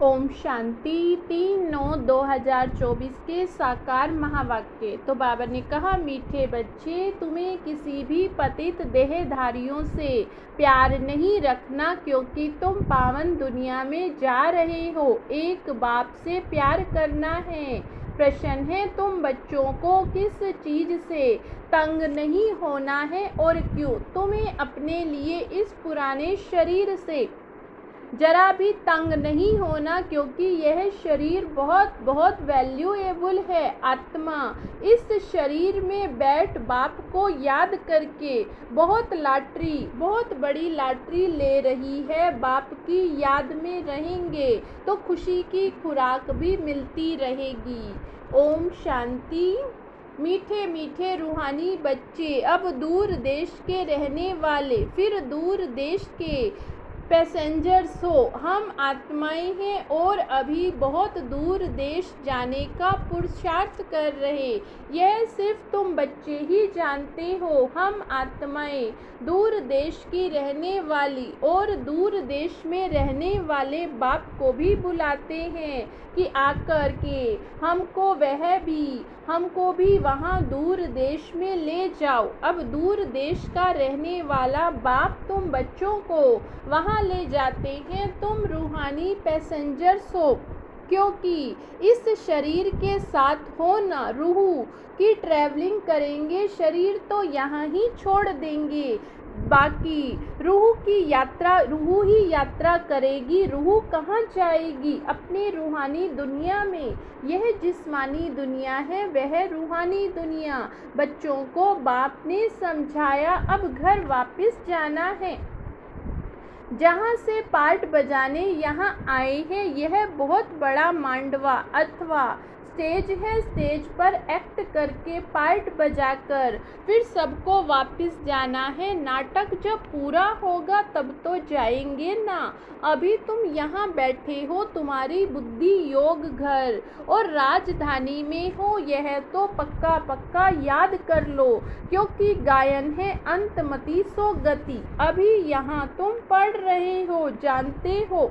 ओम शांति 3/9/2024 के साकार महावाक्य। तो बाबा ने कहा, मीठे बच्चे, तुम्हें किसी भी पतित देहधारियों से प्यार नहीं रखना, क्योंकि तुम पावन दुनिया में जा रहे हो। एक बाप से प्यार करना है। प्रश्न है, तुम बच्चों को किस चीज़ से तंग नहीं होना है और क्यों? तुम्हें अपने लिए इस पुराने शरीर से जरा भी तंग नहीं होना, क्योंकि यह शरीर बहुत बहुत वैल्यूएबल है। आत्मा इस शरीर में बैठ बाप को याद करके बहुत बड़ी लॉटरी ले रही है। बाप की याद में रहेंगे तो खुशी की खुराक भी मिलती रहेगी। ओम शांति। मीठे मीठे रूहानी बच्चे, अब दूर देश के रहने वाले, फिर दूर देश के पैसेंजर्स हो। हम आत्माएं हैं और अभी बहुत दूर देश जाने का पुरुषार्थ कर रहे। यह सिर्फ तुम बच्चे ही जानते हो। हम आत्माएं दूर देश की रहने वाली और दूर देश में रहने वाले बाप को भी बुलाते हैं कि आकर के हमको भी वहाँ दूर देश में ले जाओ। अब दूर देश का रहने वाला बाप तुम बच्चों को वहाँ ले जाते हैं। तुम रूहानी पैसेंजर्स हो, क्योंकि इस शरीर के साथ हो ना, रूह की ट्रैवलिंग करेंगे। शरीर तो यहाँ ही छोड़ देंगे, बाकी रूह ही यात्रा करेगी। रूह कहाँ जाएगी? अपने रूहानी दुनिया में। यह जिस्मानी दुनिया है, वह रूहानी दुनिया। बच्चों को बाप ने समझाया, अब घर वापस जाना है। जहाँ से पार्ट बजाने यहाँ आए हैं, यह बहुत बड़ा मांडवा अथवा स्टेज है। स्टेज पर एक्ट करके पार्ट बजाकर फिर सबको वापस जाना है। नाटक जब पूरा होगा तब तो जाएंगे ना। अभी तुम यहाँ बैठे हो, तुम्हारी बुद्धि योग घर और राजधानी में हो। यह तो पक्का याद कर लो, क्योंकि गायन है अंतमति सो गति। अभी यहाँ तुम पढ़ रहे हो, जानते हो।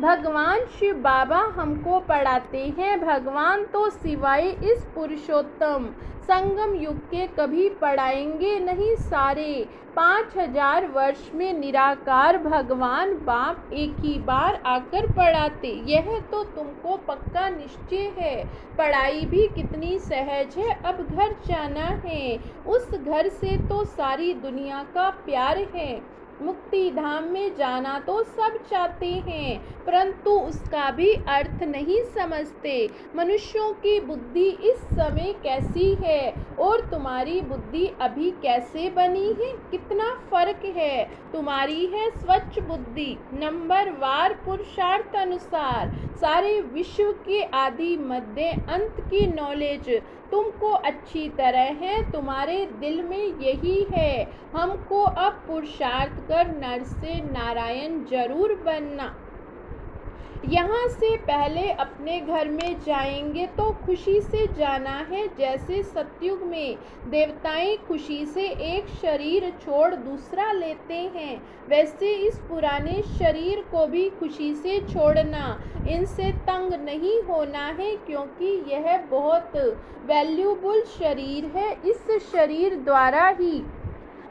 भगवान शिव बाबा हमको पढ़ाते हैं। भगवान तो सिवाय इस पुरुषोत्तम संगम युग के कभी पढ़ाएंगे नहीं। सारे 5000 वर्ष में निराकार भगवान बाप एक ही बार आकर पढ़ाते। यह तो तुमको पक्का निश्चय है। पढ़ाई भी कितनी सहज है। अब घर जाना है। उस घर से तो सारी दुनिया का प्यार है। मुक्ति धाम में जाना तो सब चाहते हैं, परंतु उसका भी अर्थ नहीं समझते। मनुष्यों की बुद्धि इस समय कैसी है और तुम्हारी बुद्धि अभी कैसे बनी है? कितना फर्क है। तुम्हारी है स्वच्छ बुद्धि, नंबरवार पुरुषार्थ अनुसार सारे विश्व के आदि मध्य अंत की नॉलेज तुमको अच्छी तरह है। तुम्हारे दिल में यही है, हमको अब पुरुषार्थ कर नर से नारायण जरूर बनना। यहाँ से पहले अपने घर में जाएंगे तो खुशी से जाना है। जैसे सतयुग में देवताएं खुशी से एक शरीर छोड़ दूसरा लेते हैं, वैसे इस पुराने शरीर को भी खुशी से छोड़ना। इनसे तंग नहीं होना है, क्योंकि यह बहुत वैल्यूबल शरीर है। इस शरीर द्वारा ही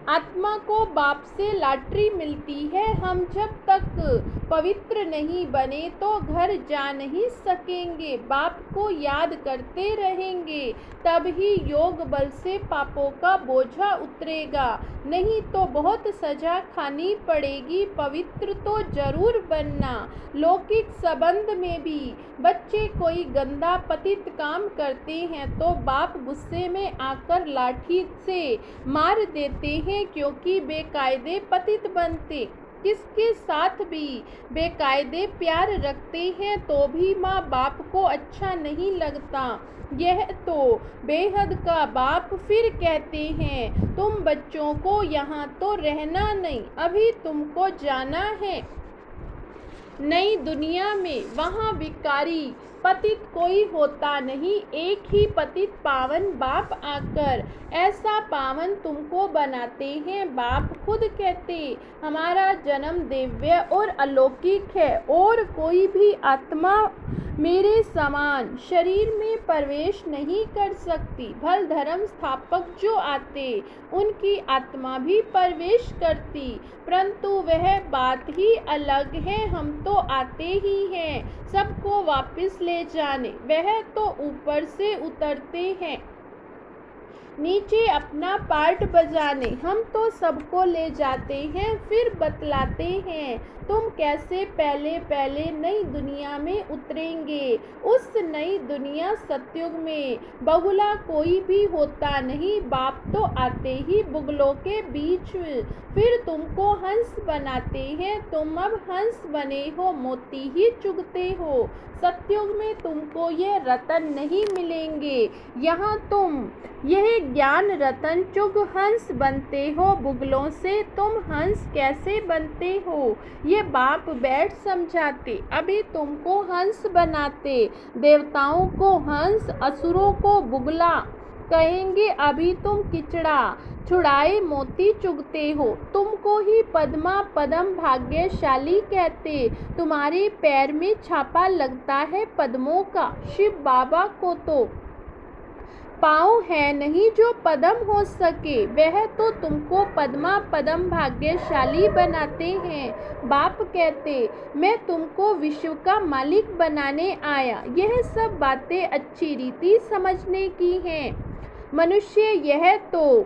आत्मा को बाप से लॉटरी मिलती है। हम जब तक पवित्र नहीं बने तो घर जा नहीं सकेंगे। बाप को याद करते रहेंगे, तब ही योग बल से पापों का बोझा उतरेगा, नहीं तो बहुत सजा खानी पड़ेगी। पवित्र तो जरूर बनना। लौकिक संबंध में भी बच्चे कोई गंदा पतित काम करते हैं तो बाप गुस्से में आकर लाठी से मार देते हैं, क्योंकि बेकायदे पतित बनते। किसके साथ भी बेकायदे प्यार रखते हैं तो भी माँ बाप को अच्छा नहीं लगता। यह तो बेहद का बाप फिर कहते हैं, तुम बच्चों को यहाँ तो रहना नहीं, अभी तुमको जाना है नई दुनिया में। वहाँ भिखारी पतित कोई होता नहीं, एक ही पतित पावन बाप आकर ऐसा पावन तुमको बनाते हैं। बाप खुद कहते, हमारा जन्म दिव्य और अलौकिक है और कोई भी आत्मा मेरे समान शरीर में प्रवेश नहीं कर सकती। भल धर्म स्थापक जो आते उनकी आत्मा भी प्रवेश करती, परंतु वह बात ही अलग है। हम तो आते ही हैं सबको वापस ले जाने, वह तो ऊपर से उतरते हैं नीचे अपना पार्ट बजाने। हम तो सबको ले जाते हैं फिर बतलाते हैं तुम कैसे पहले पहले नई दुनिया में उतरेंगे। उस नई दुनिया सतयुग में बहुला कोई भी होता नहीं, बाप तो आते ही बुगलों के बीच फिर तुमको हंस बनाते हैं। तुम अब हंस बने हो, मोती ही चुगते हो। सतयुग में तुमको ये रतन नहीं मिलेंगे, यहाँ तुम यह ज्ञान रतन चुग हंस बनते हो। बुगलों से तुम हंस कैसे बनते हो ये बाप बैठ समझाते, अभी तुमको हंस बनाते। देवताओं को हंस, असुरों को बुगला कहेंगे, अभी तुम किचड़ा छुड़ाए मोती चुगते हो। तुमको ही पद्मा पदम भाग्यशाली कहते, तुम्हारे पैर में छापा लगता है पद्मों का। शिव बाबा को तो पाँव है नहीं जो पदम हो सके, वह तो तुमको पद्मा पदम भाग्यशाली बनाते हैं। बाप कहते, मैं तुमको विश्व का मालिक बनाने आया। यह सब बातें अच्छी रीति समझने की हैं। मनुष्य यह तो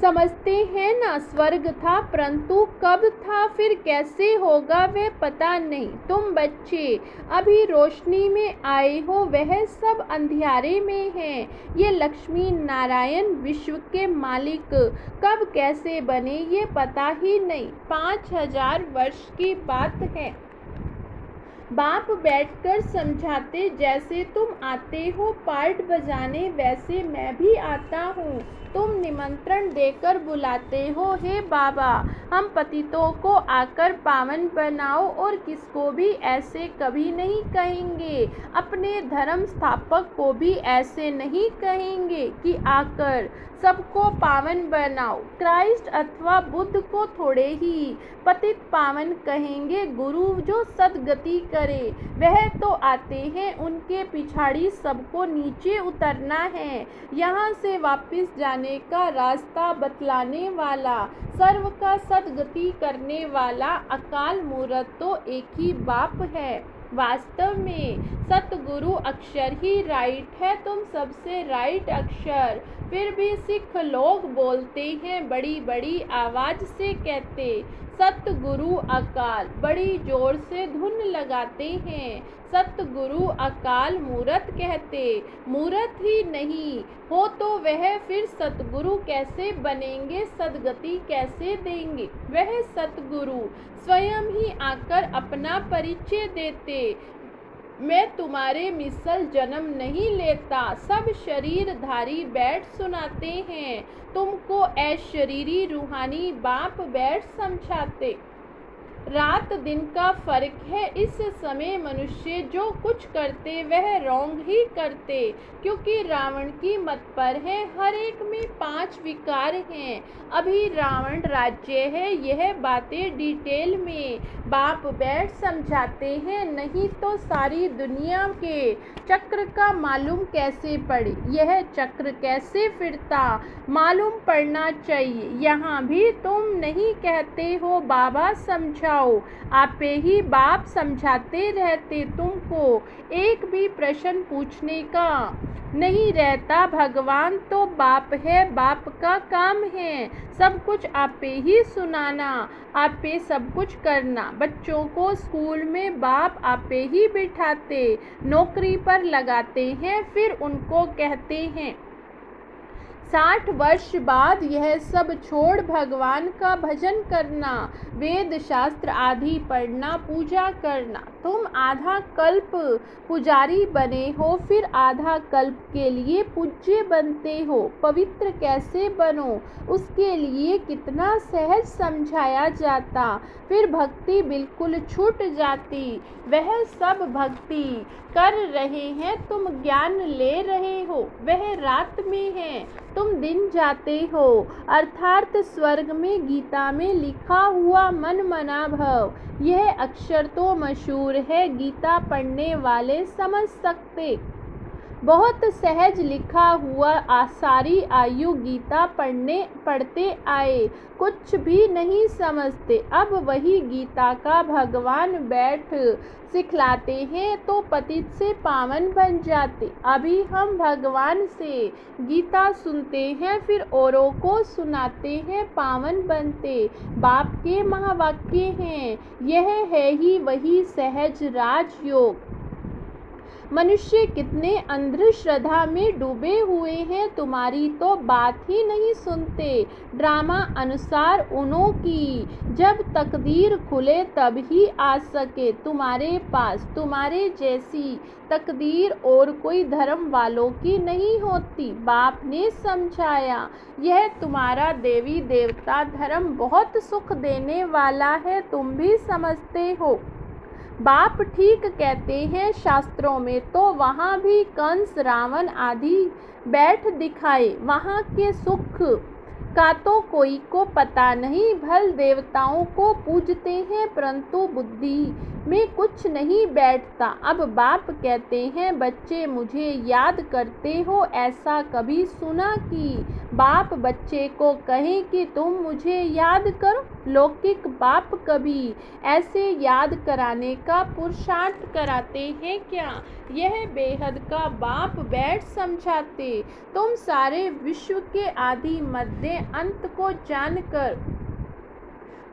समझते हैं ना स्वर्ग था, परंतु कब था फिर कैसे होगा वह पता नहीं। तुम बच्चे अभी रोशनी में आए हो, वह सब अंधियारे में हैं। ये लक्ष्मी नारायण विश्व के मालिक कब कैसे बने ये पता ही नहीं। 5000 वर्ष की बात है। बाप बैठकर समझाते, जैसे तुम आते हो पार्ट बजाने वैसे मैं भी आता हूँ। तुम निमंत्रण देकर बुलाते हो, हे बाबा हम पतितों को आकर पावन बनाओ, और किसको भी ऐसे कभी नहीं कहेंगे। अपने धर्म स्थापक को भी ऐसे नहीं कहेंगे कि आकर सबको पावन बनाओ। क्राइस्ट अथवा बुद्ध को थोड़े ही पतित पावन कहेंगे। गुरु जो सदगति करे वह तो आते हैं, उनके पिछाड़ी सबको नीचे उतरना है। यहाँ से वापस जाने का रास्ता बतलाने वाला, सर्व का सदगति करने वाला अकाल मूर्त तो एक ही बाप है। वास्तव में सतगुरु अक्षर ही राइट है, तुम सबसे राइट अक्षर। फिर भी सिख लोग बोलते हैं बड़ी बड़ी आवाज़ से, कहते सतगुरु अकाल, बड़ी जोर से धुन लगाते हैं। सतगुरु अकाल मूरत कहते, मूरत ही नहीं हो तो वह फिर सतगुरु कैसे बनेंगे, सदगति कैसे देंगे। वह सतगुरु स्वयं ही आकर अपना परिचय देते, मैं तुम्हारे मिसल जन्म नहीं लेता। सब शरीरधारी बैठ सुनाते हैं, तुमको अशरीरी रूहानी बाप बैठ समझाते। रात दिन का फर्क है, इस समय मनुष्य जो कुछ करते वह रॉन्ग ही करते, क्योंकि रावण की मत पर है। हर एक में 5 विकार हैं। अभी रावण राज्य है, यह बातें डिटेल में बाप बैठ समझाते हैं, नहीं तो सारी दुनिया के चक्र का मालूम कैसे पड़े। यह चक्र कैसे फिरता मालूम पड़ना चाहिए। यहाँ भी तुम नहीं कहते हो बाबा समझाओ, आपे ही बाप समझाते रहते, तुमको एक भी प्रश्न पूछने का नहीं रहता। भगवान तो बाप है, बाप का काम है सब कुछ आपे ही सुनाना, आपे सब कुछ करना। बच्चों को स्कूल में बाप आपे ही बिठाते, नौकरी पर लगाते हैं, फिर उनको कहते हैं 60 वर्ष बाद यह सब छोड़ भगवान का भजन करना, वेद शास्त्र आदि पढ़ना, पूजा करना। तुम आधा कल्प पुजारी बने हो, फिर आधा कल्प के लिए पूज्य बनते हो। पवित्र कैसे बनो, उसके लिए कितना सहज समझाया जाता, फिर भक्ति बिल्कुल छूट जाती। वह सब भक्ति कर रहे हैं, तुम ज्ञान ले रहे हो। वह रात में है, तुम दिन जाते हो। अर्थात स्वर्ग में गीता में लिखा हुआ मन मना भव, यह अक्षर तो मशहूर है, गीता पढ़ने वाले समझ सकते। बहुत सहज लिखा हुआ सारी आयु गीता पढ़ते आए, कुछ भी नहीं समझते। अब वही गीता का भगवान बैठ सिखलाते हैं तो पतित से पावन बन जाते। अभी हम भगवान से गीता सुनते हैं, फिर औरों को सुनाते हैं, पावन बनते। बाप के महावाक्य हैं, यह है ही वही सहज राजयोग। मनुष्य कितने अंधश्रद्धा में डूबे हुए हैं, तुम्हारी तो बात ही नहीं सुनते। ड्रामा अनुसार उन्हों की जब तकदीर खुले तब ही आ सके तुम्हारे पास। तुम्हारे जैसी तकदीर और कोई धर्म वालों की नहीं होती। बाप ने समझाया, यह तुम्हारा देवी देवता धर्म बहुत सुख देने वाला है, तुम भी समझते हो। बाप ठीक कहते हैं, शास्त्रों में तो वहाँ भी कंस रावण आदि बैठ दिखाए, वहाँ के सुख का तो कोई को पता नहीं। भल देवताओं को पूजते हैं, परंतु बुद्धि में कुछ नहीं बैठता। अब बाप कहते हैं, बच्चे मुझे याद करते हो, ऐसा कभी सुना कि बाप बच्चे को कहे कि तुम मुझे याद करो। लौकिक बाप कभी ऐसे याद कराने का पुरुषार्थ कराते हैं क्या? यह बेहद का बाप बैठ समझाते। तुम सारे विश्व के आदि मध्य अंत को जानकर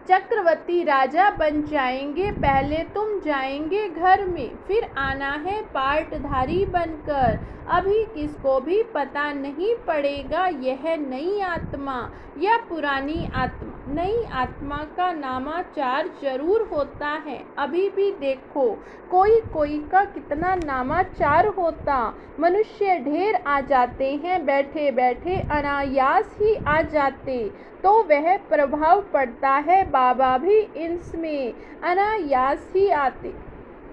चक्रवर्ती राजा बन जाएंगे। पहले तुम जाएंगे घर में, फिर आना है पाटधारी बनकर। अभी किसको भी पता नहीं पड़ेगा यह नई आत्मा या पुरानी आत्मा। नई आत्मा का नामाचार जरूर होता है। अभी भी देखो कोई कोई का कितना नामाचार होता। मनुष्य ढेर आ जाते हैं, बैठे बैठे अनायास ही आ जाते, तो वह प्रभाव पड़ता है। बाबा भी इसमें अनायास ही आते,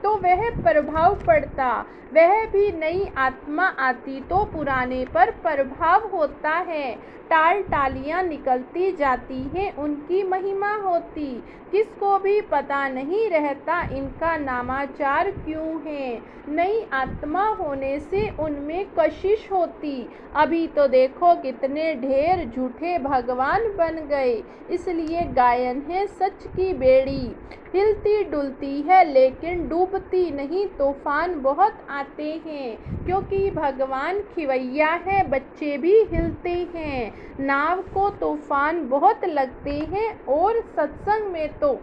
तो वह प्रभाव पड़ता। वह भी नई आत्मा आती तो पुराने पर प्रभाव होता है। टाल टालियाँ निकलती जाती हैं, उनकी महिमा होती। किसको भी पता नहीं रहता इनका नामाचार क्यों है। नई आत्मा होने से उनमें कशिश होती। अभी तो देखो कितने ढेर झूठे भगवान बन गए। इसलिए गायन है, सच की बेड़ी हिलती डुलती है लेकिन डूबती नहीं। तूफान बहुत आते हैं, क्योंकि भगवान खिवैया है, बच्चे भी हिलते हैं। नाव को तूफान बहुत लगते हैं और सत्संग में तो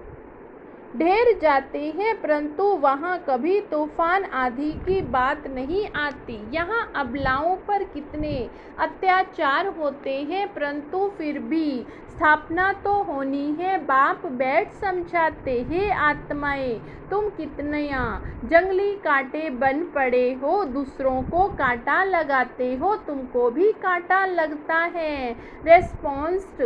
ढेर जाते हैं, परंतु वहाँ कभी तूफान आदि की बात नहीं आती। यहाँ अबलाओं पर कितने अत्याचार होते हैं, परंतु फिर भी स्थापना तो होनी है। बाप बैठ समझाते, हे आत्माएं, तुम कितनिया जंगली कांटे बन पड़े हो, दूसरों को कांटा लगाते हो, तुमको भी कांटा लगता है। रेस्पॉन्स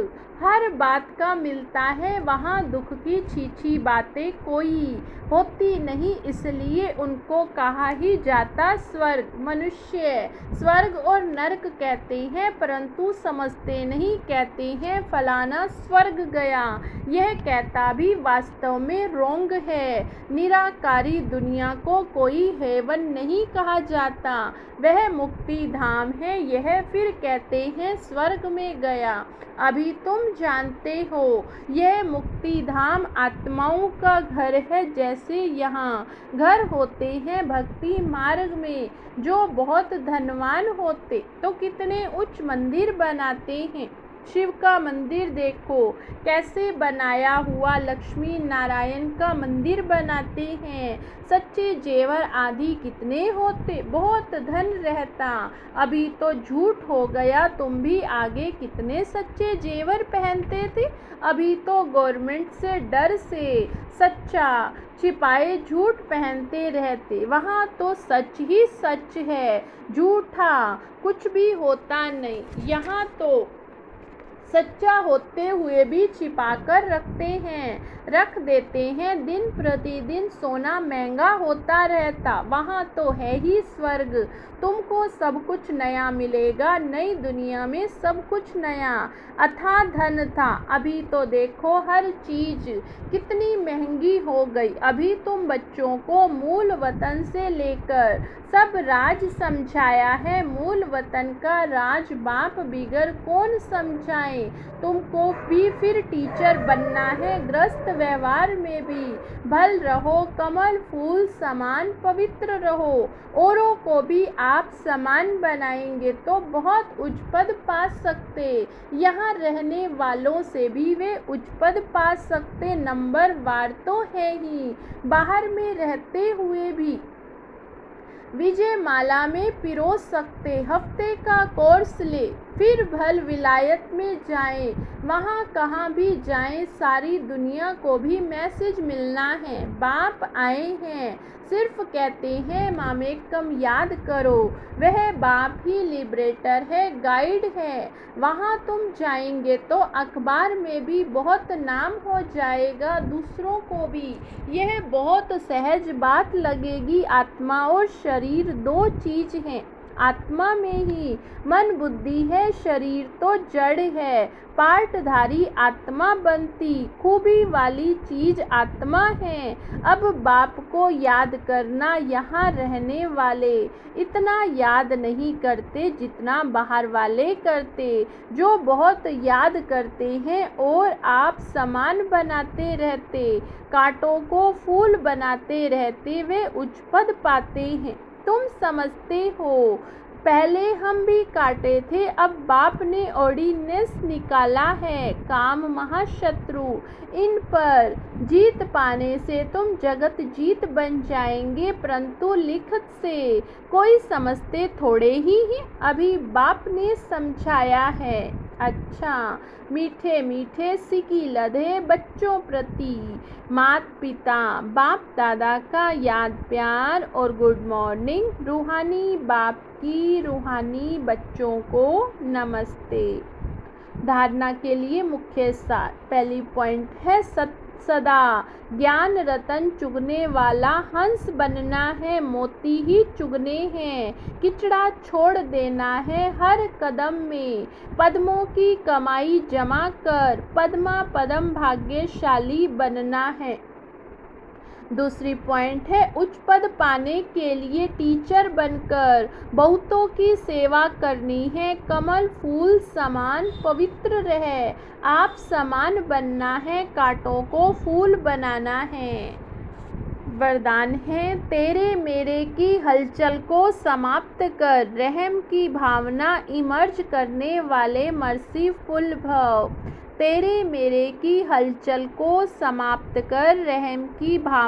हर बात का मिलता है, वहाँ दुख की छीछी बातें कोई होती नहीं, इसलिए उनको कहा ही जाता स्वर्ग। मनुष्य स्वर्ग और नरक कहते हैं, परंतु समझते नहीं, कहते हैं फलाना स्वर्ग गया। यह कहता भी वास्तव में रोंग है। निराकारी दुनिया को कोई हेवन नहीं कहा जाता, वह मुक्ति धाम है। यह फिर कहते हैं स्वर्ग में गया। अभी तुम जानते हो यह मुक्ति धाम आत्माओं का घर है। जैसे यहाँ घर होते हैं भक्ति मार्ग में, जो बहुत धनवान होते तो कितने उच्च मंदिर बनाते हैं, शिव का मंदिर देखो कैसे बनाया हुआ लक्ष्मी नारायण का मंदिर बनाते हैं। सच्चे जेवर आदि कितने होते, बहुत धन रहता। अभी तो झूठ हो गया, तुम भी आगे कितने सच्चे जेवर पहनते थे। अभी तो गवर्नमेंट से डर से सच्चा छिपाए झूठ पहनते रहते। वहाँ तो सच ही सच है, झूठा कुछ भी होता नहीं। यहाँ तो सच्चा होते हुए भी छिपा कर रख देते हैं। दिन प्रतिदिन सोना महंगा होता रहता। वहाँ तो है ही स्वर्ग, तुमको सब कुछ नया मिलेगा। नई दुनिया में सब कुछ नया। अथाह धन था, अभी तो देखो हर चीज कितनी महंगी हो गई। अभी तुम बच्चों को मूल वतन से लेकर सब राज समझाया है। मूल वतन का राज बाप बिगर कौन समझाए। तुमको भी फिर टीचर बनना है। गृहस्थ व्यवहार में भी भल रहो, कमल फूल समान पवित्र रहो। औरों को भी आप समान बनाएंगे तो बहुत उच्च पद पा सकते। यहाँ रहने वालों से भी वे उच्च पद पा सकते। नंबर वार तो है ही, बाहर में रहते हुए भी विजय माला में पिरो सकते। हफ्ते का कोर्स ले, फिर भल विलायत में जाएं। वहाँ कहाँ भी जाएं, सारी दुनिया को भी मैसेज मिलना है। बाप आए हैं, सिर्फ कहते हैं मामेकम याद करो। वह बाप ही लिबरेटर है, गाइड है। वहाँ तुम जाएंगे तो अखबार में भी बहुत नाम हो जाएगा। दूसरों को भी यह बहुत सहज बात लगेगी। आत्मा और शरीर दो चीज हैं। आत्मा में ही मन बुद्धि है, शरीर तो जड़ है। पार्टधारी आत्मा बनती, खूबी वाली चीज आत्मा है। अब बाप को याद करना, यहाँ रहने वाले इतना याद नहीं करते जितना बाहर वाले करते, जो बहुत याद करते हैं और आप समान बनाते रहते, कांटों को फूल बनाते रहते, वे उच्च पद पाते हैं। तुम समझते हो पहले हम भी काटे थे, अब बाप ने ऑर्डिनेंस निकाला है। काम महाशत्रु, इन पर जीत पाने से तुम जगत जीत बन जाएंगे। परंतु लिखत से कोई समझते थोड़े ही हैं, अभी बाप ने समझाया है। अच्छा, मीठे मीठे सिकी लधे बच्चों प्रति मात पिता बाप दादा का याद प्यार और गुड मॉर्निंग। रूहानी बाप की रूहानी बच्चों को नमस्ते। धारणा के लिए मुख्य सार। पहली पॉइंट है सदा ज्ञान रतन चुगने वाला हंस बनना है, मोती ही चुगने हैं। किचड़ा छोड़ देना है हर कदम में, पद्मों की कमाई जमा कर पद्मा पदम भाग्यशाली बनना है। दूसरी पॉइंट है उच्च पद पाने के लिए टीचर बनकर बहुतों की सेवा करनी है। कमल फूल समान पवित्र रहे, आप समान बनना है, कांटों को फूल बनाना है। वरदान है तेरे मेरे की हलचल को समाप्त कर, रहम की भावना इमर्ज करने वाले मर्सीफुल भव। तेरे मेरे की हलचल को समाप्त कर, रहम की भावना